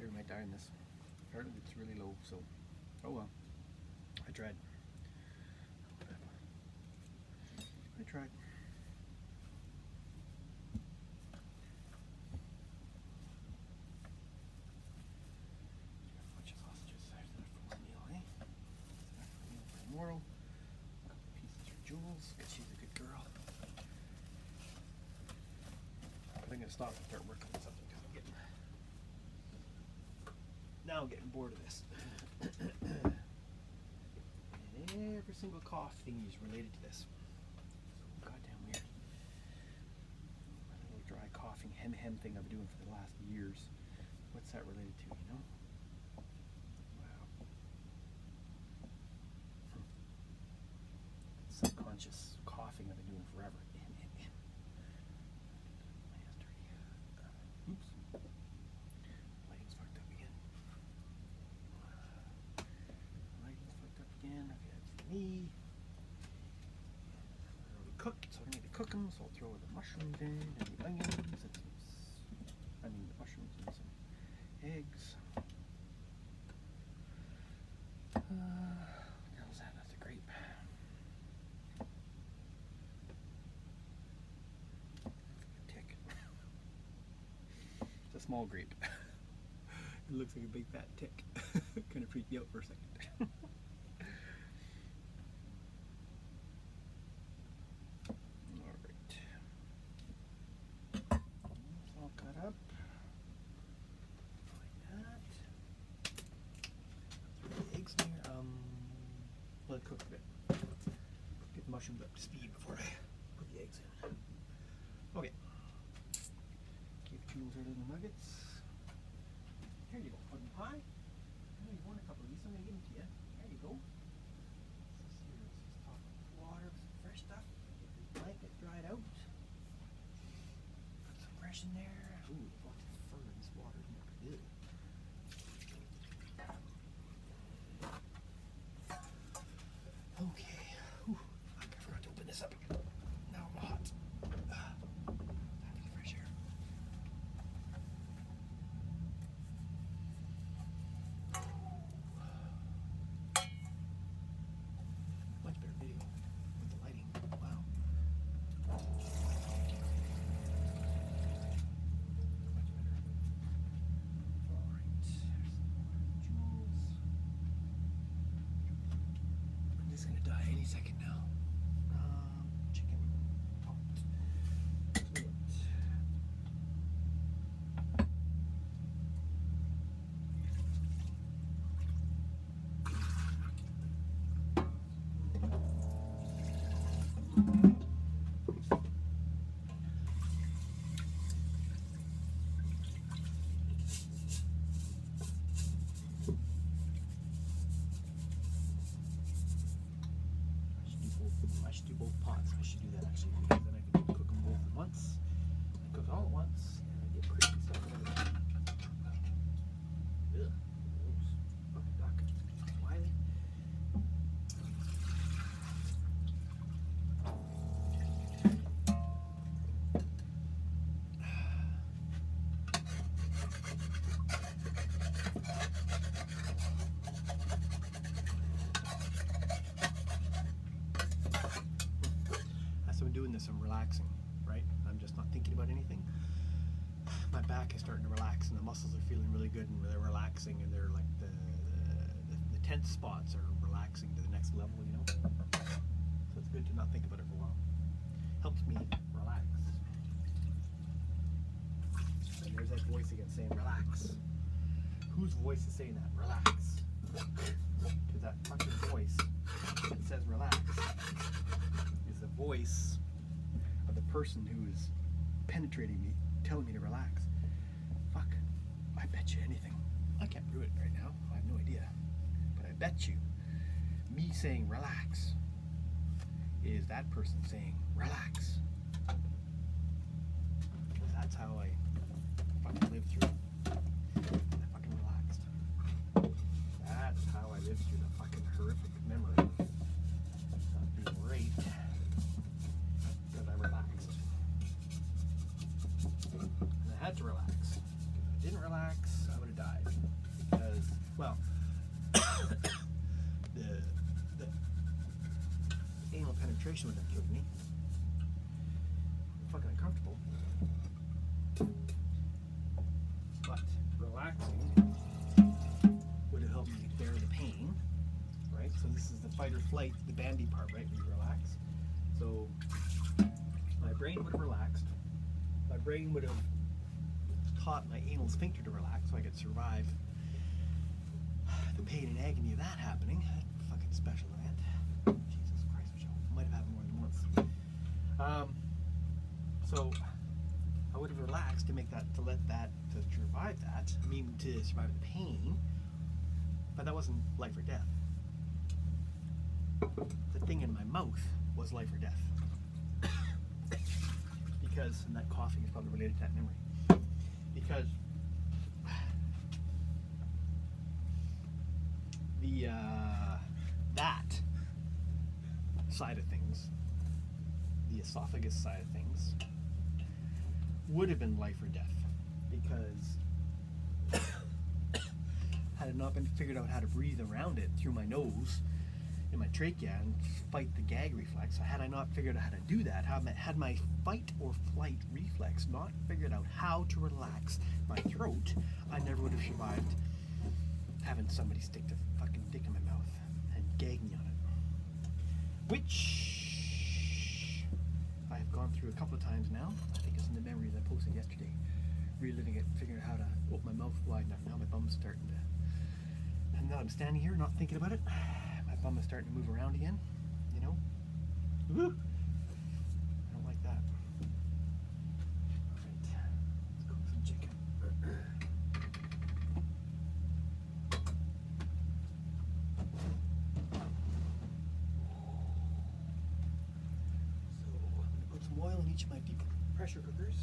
I might die in this. Apparently it's really low, so oh well. I tried. I tried. A bunch of sausages after that for meal, eh? That's for meal for tomorrow. A couple pieces for Jules, because she's a good girl. I think I'm gonna stop and start working on something because I'm getting bored of this. And every single cough thing is related to this. So goddamn weird. My little dry coughing hem thing I've been doing for the last years. What's that related to, you know? Wow. Subconscious coughing I've been doing forever. Oops. Lighting's fucked up again. Lighting's fucked up again. Okay, that's me. They're already cooked, so I don't need to cook them, so I'll throw the mushrooms in and the onions and the mushrooms and some eggs. What the hell is that? That's a grape. Tick. It's a small grape. It looks like a big fat tick. Kind of freaked me out for a second. Alright. It's all cut up. Like that. Throw the eggs in here. Let it cook a bit. Get the mushrooms up to speed before I put the eggs in. Okay. Give Jules her little nuggets. Here you go, pudding pie. I know you want a couple of these, so I'm going to give them to you. There you go. This is just top of water with some fresh stuff. Get this blanket dried out. Put some fresh in there. Ooh, lots of fur in this water, isn't it? Ew. Okay. Whew. I forgot to open this up. Now I'm hot. Time for the fresh air. Much better video with the lighting. Wow. Much better. Alright. There's some Jules. I'm just gonna die any second now. Chicken pot. Right. I should do both pots. I should do that actually, because then I can cook them both at once. I cook all at once, and I get crispy stuff and everything. Ugh, gross. Fucking duck. Wiley. As I'm doing this, I'm relaxing, right? I'm just not thinking about anything. My back is starting to relax, and the muscles are feeling really good, and they're relaxing, and they're like the tense spots are relaxing to the next level, you know? So it's good to not think about it for a while. Helps me relax. And there's that voice again saying, relax. Whose voice is saying that? Relax. Because that fucking voice that says relax is the voice of the person who is penetrating me, telling me to relax. Fuck. I bet you anything. I can't prove it right now. I have no idea. But I bet you me saying relax is that person saying relax. Because that's how I fucking live through it. I fucking relaxed. That's how I lived through the fucking horrific memory of being raped. Because I relaxed. And I had to relax. If I didn't relax, I would have died. Well, the anal penetration would have killed me. Fucking uncomfortable. But relaxing would have helped me bear the pain, right? So this is the fight or flight, the bandy part, right? We relax. So my brain would have relaxed. My brain would have taught my anal sphincter to relax so I could survive the pain and agony of that happening. That fucking special event. Jesus Christ, Michelle. Might have happened more than once. So I would have relaxed to make that, to survive that. I mean, to survive the pain. But that wasn't life or death. The thing in my mouth was life or death. Because, and that coughing is probably related to that memory. Because that side of things, the esophagus side of things, would have been life or death. Because had it not been figured out how to breathe around it through my nose in my trachea and fight the gag reflex, had I not figured out how to do that, had my fight or flight reflex not figured out how to relax my throat, I never would have survived having somebody stick their fucking dick in my mouth and gag me on it. Which I have gone through a couple of times now. I think it's in the memories I posted yesterday. Reliving it, figuring out how to open my mouth wide enough. Now my bum's starting to... And now I'm standing here not thinking about it. My bum is starting to move around again. You know? Woo! I don't like that. Alright. Let's cook some chicken. So I'm going to put some oil in each of my deep pressure cookers.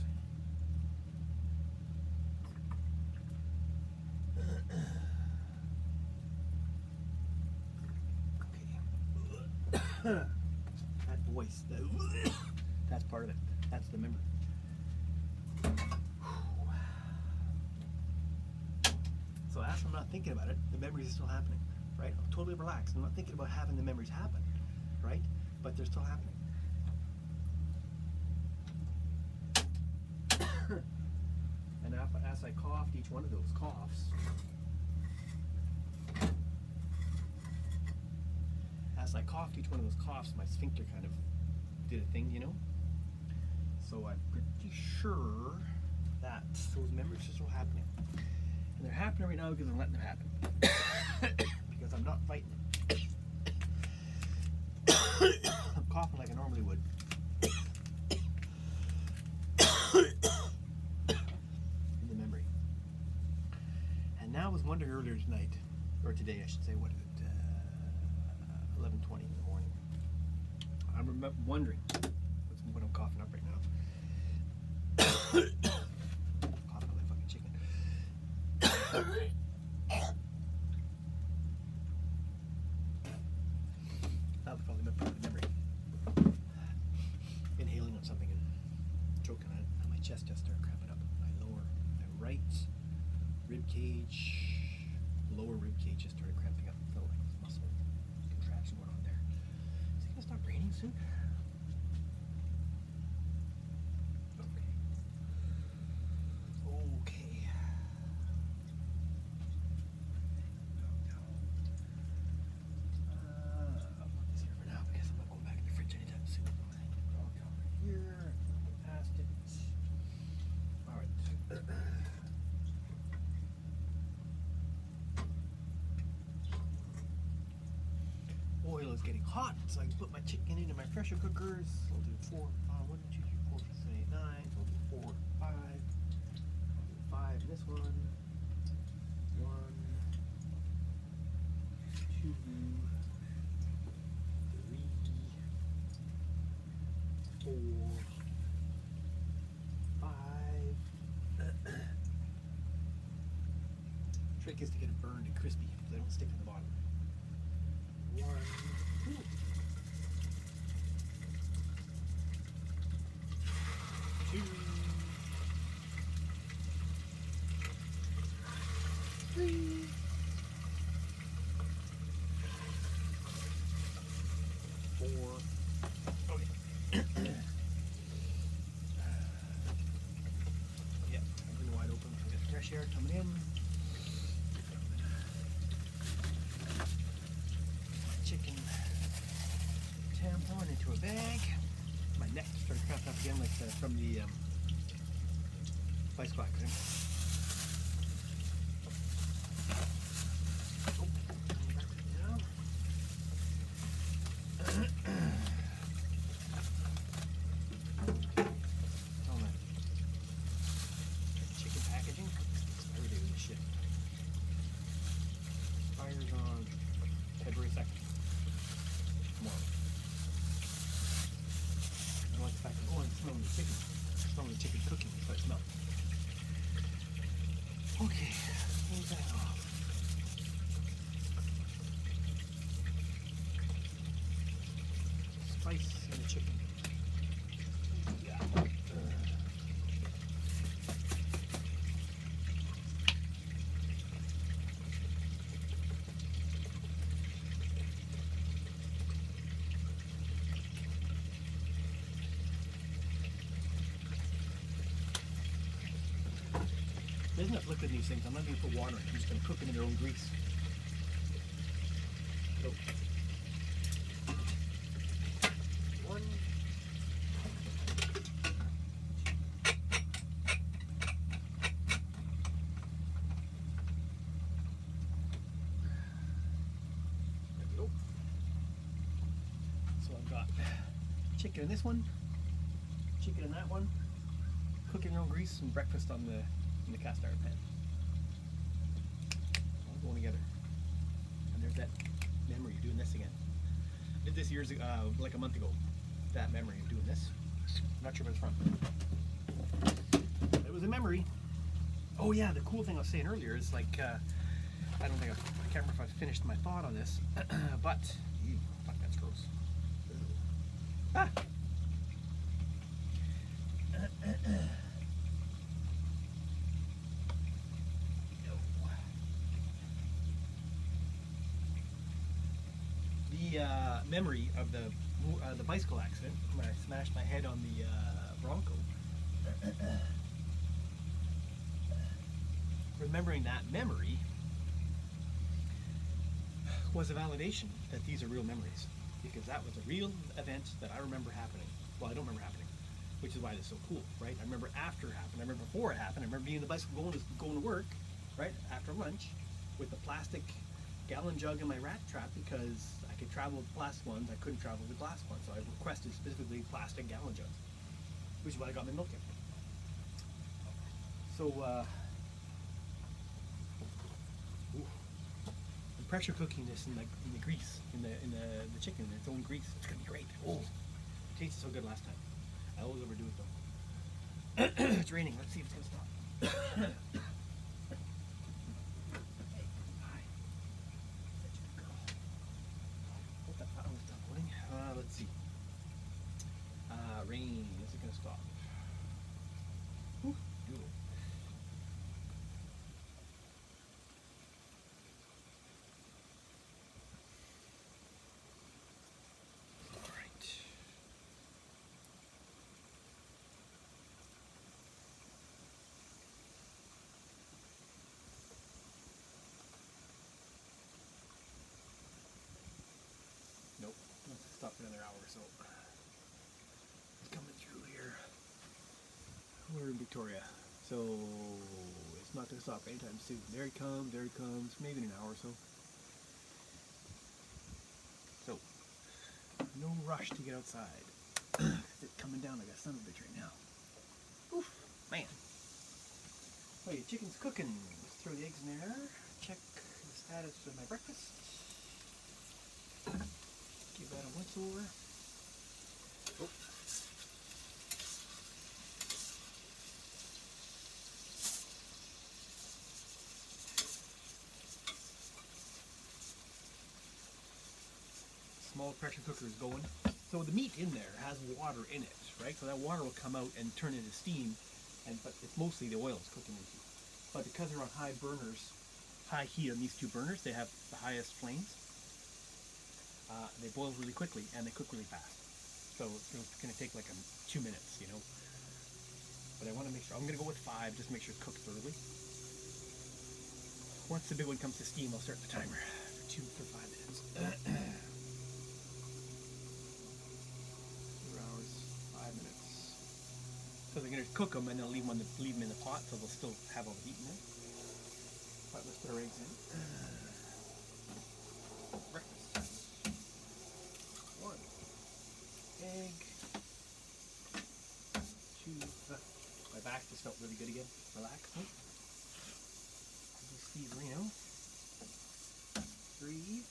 That voice, that's part of it. That's the memory. So as I'm not thinking about it, the memories are still happening, right? I'm totally relaxed. I'm not thinking about having the memories happen, right? But they're still happening. And as I coughed each one of those coughs, my sphincter kind of did a thing, you know? So I'm pretty sure that those memories are still happening. And they're happening right now because I'm letting them happen. Because I'm not fighting them. I'm coughing like I normally would. In the memory. And now I was wondering earlier tonight, or today I should say, what is it? 11:20 in the morning. I'm wondering what I'm coughing up right now. Coughing like fucking chicken. That was probably my part of the memory. Inhaling on something and choking on it, and my chest just started cramping up. My right rib cage, lower rib cage just started cramping up. Felt like this muscle contraction going on there. Is it gonna stop raining soon? Okay. I'll put this here for now because I'm not going back in the fridge anytime soon. I'll go right here, get past it. Alright. Oil is getting hot, so I can put my chicken into my pressure cookers. I'll do 1, 2, 3, 4, 5, 6, 7, 8, 9. So I'll do 4, 5. I'll do 5 in this one. 1, 2, 3, 4, 5. Trick is to get it burned and crispy so they don't stick to the bottom. 1, 2. 2, 3, fresh air coming in. Chicken tampon into a bag. My neck started cramping up again, like from the bicycle accident. Chicken packaging. Why are we doing this shit? Fire's on February 2nd. Tomorrow. I like the fact that, oh, I'm smelling the chicken. I'm smelling the chicken cooking, so I smell. Okay, close that off. Spice in the chicken. Yeah. There's enough liquid in these things. I'm not going to put water in. I'm just going to cook them in their own grease. So, one. There we go. So I've got chicken in this one, chicken in that one, cooking their own grease, and breakfast on the cast iron pan. All going together. And there's that memory of doing this again. I did this years ago, like a month ago. That memory of doing this. I'm not sure where it's from. It was a memory. Oh yeah, the cool thing I was saying earlier is like, I can't remember if I finished my thought on this, but, ew, fuck, that's gross. Ah! The memory of the bicycle accident when I smashed my head on the Bronco. Remembering that memory was a validation that these are real memories, because that was a real event that I remember happening. Well, I don't remember happening, which is why it's so cool, right? I remember after it happened. I remember before it happened. I remember being in the bicycle going to work, right, after lunch, with the plastic gallon jug in my rat trap, because I could travel with plastic ones, I couldn't travel with glass ones, so I requested specifically plastic gallon jugs, which is what I got my milk in. So, I'm pressure cooking this in the grease, in the chicken, in its own grease. It's gonna be great. Oh, it tasted so good last time. I always overdo it though. It's raining. Let's see if it's gonna stop. Let's see. Rain. Is it gonna stop? Whew, doodle. All right. Nope. Let's stop for another hour or so. It's coming through here. We're in Victoria, so it's not going to stop anytime soon. There he comes, maybe in an hour or so. So, no rush to get outside. It's coming down like a son of a bitch right now. Oof, man. Oh, your chicken's cooking. Let's throw the eggs in there. Check the status of my breakfast. Give that a once over. Oh. Small pressure cooker is going. So the meat in there has water in it, right? So that water will come out and turn into steam, but it's mostly the oil it's cooking into. But because they're on high burners, high heat on these two burners, they have the highest flames. They boil really quickly and they cook really fast. So it's going to take like 2 minutes, you know. But I want to make sure, I'm going to go with 5, just to make sure it's cooked thoroughly. Once the big one comes to steam, I'll start the timer for 5 minutes. 2 hours, 5 minutes. So they're gonna cook them and they'll leave them in the pot, so they'll still have all the heat in there. But let's put our eggs in. Breakfast. 1 egg. 2. My back just felt really good again. Relaxed. Steve Reno. 3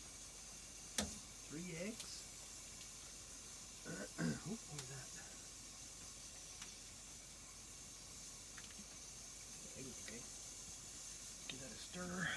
eggs. Oh, what was that? The egg was okay. Give that a stir.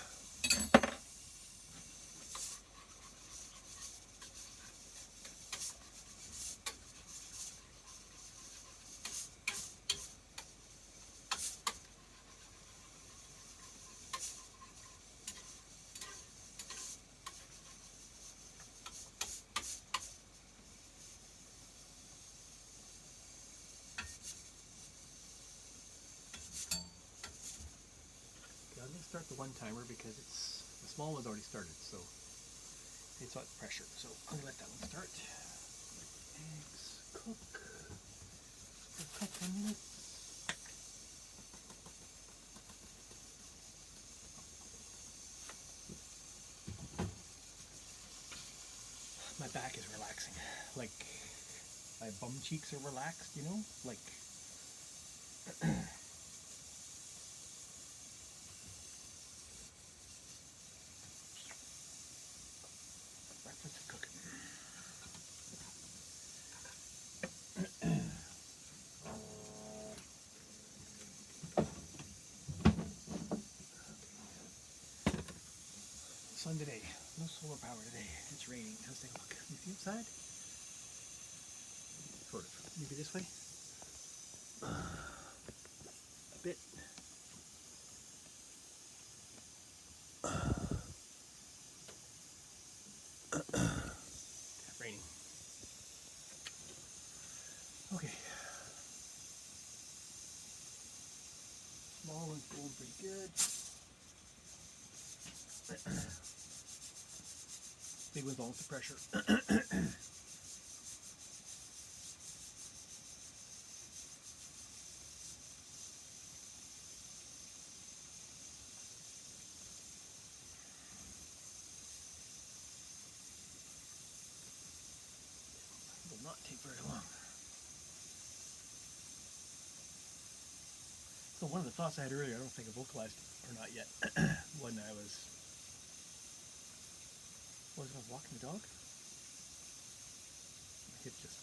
I'm going to start the 1 timer because the small one's already started, so it's not pressure. So I'm going to let that one start. Let the eggs cook for a couple of minutes. My back is relaxing. Like my bum cheeks are relaxed, you know? Like breakfast is cooking. Sun today. No solar power today. It's raining. Let's take a look. You see outside? Sort of. Maybe this way? A bit. Raining. Okay. Small one's going pretty good. Big one's on with the pressure. Will not take very long. So one of the thoughts I had earlier, I don't think I vocalized it or not yet, when I was walking the dog. My hip just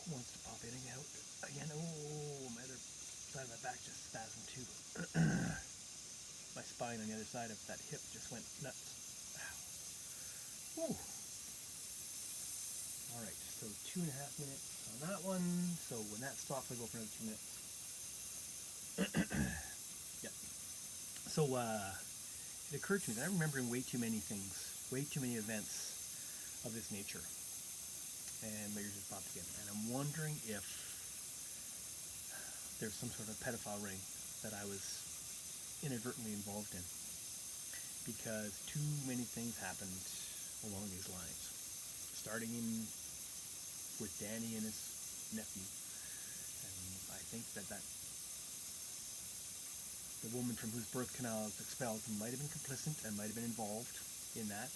wants to pop in and out again. Oh, my other side of my back just spasmed too. My spine on the other side of that hip just went nuts. Ow. Woo. Alright, so 2.5 minutes on that one. So when that stops, I'll go for another 2 minutes. Yep. So it occurred to me that I'm remembering way too many things, way too many events of this nature. And my ears just popped again. And I'm wondering if there's some sort of pedophile ring that I was inadvertently involved in. Because too many things happened along these lines. Starting with Danny and his nephew. And I think that the woman from whose birth canal is expelled might have been complicit and might have been involved in that.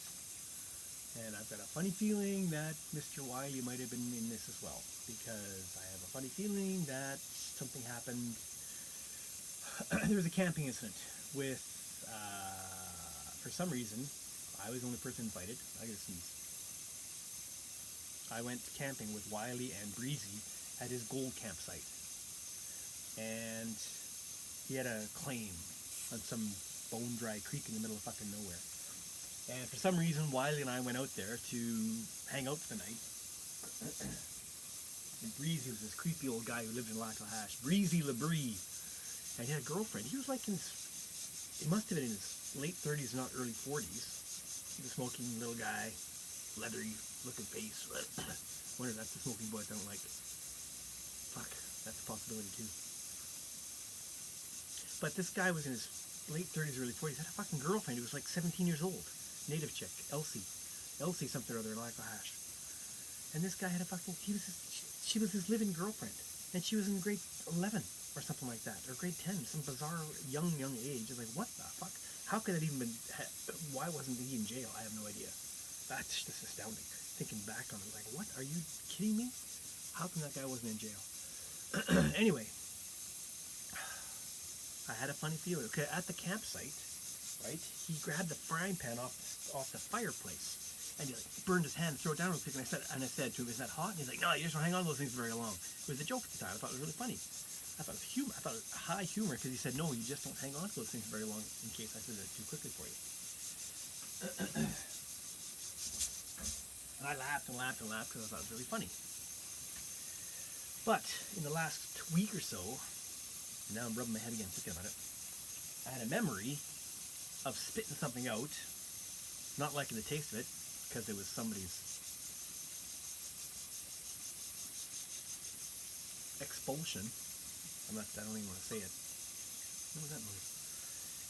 And I've got a funny feeling that Mr. Wiley might have been in this as well, because I have a funny feeling that something happened. There was a camping incident with, for some reason, I was the only person invited. I gotta sneeze. I went camping with Wiley and Breezy at his gold campsite. And he had a claim on some bone-dry creek in the middle of fucking nowhere. And for some reason, Wiley and I went out there to hang out for the night. And Breezy was this creepy old guy who lived in Lackahash. Breezy LeBree. And he had a girlfriend. He was like he must have been in his late 30s, not early 40s. He was a smoking little guy, leathery looking face. Wonder if that's the smoking boys I don't like. Fuck, that's a possibility too. But this guy was in his late 30s, early 40s. Had a fucking girlfriend who was like 17 years old. Native chick, Elsie. Elsie something or other in Hash. And this guy had a fucking, she was his living girlfriend. And she was in grade 11 or something like that. Or grade 10, some bizarre young age. It's like, what the fuck? How could that even been, why wasn't he in jail? I have no idea. That's just astounding. Thinking back on it, like, what? Are you kidding me? How come that guy wasn't in jail? Anyway, I had a funny feeling. Okay, at the campsite, right, he grabbed the frying pan off the fireplace. And he like burned his hand and threw it down real quick. And I said to him, "Is that hot?" And he's like, "No, you just don't hang on to those things very long." It was a joke at the time. I thought it was really funny. I thought it was humor. I thought it was high humor because he said, "No, you just don't hang on to those things very long in case I said it too quickly for you." And I laughed and laughed and laughed because I thought it was really funny. But in the last week or so, now I'm rubbing my head again thinking about it, I had a memory of spitting something out, not liking the taste of it, because it was somebody's expulsion. I don't even want to say it. What was that noise?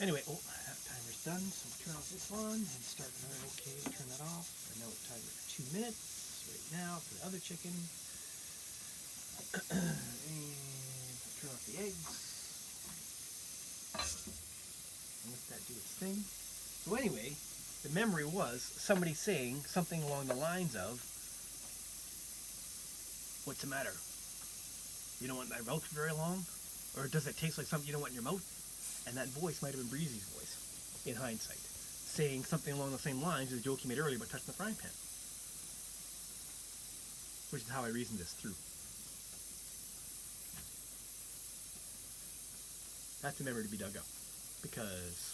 Anyway, that timer's done, so I'll turn off this one and start another. Okay, turn that off. I know it's timer for 2 minutes right now for the other chicken. And turn off the eggs. And let that do its thing. So anyway, the memory was somebody saying something along the lines of, "What's the matter? You don't want my milk for very long? Or does it taste like something you don't want in your mouth?" And that voice might have been Breezy's voice, in hindsight, saying something along the same lines as the joke he made earlier about touching the frying pan. Which is how I reasoned this through. That's a memory to be dug up, because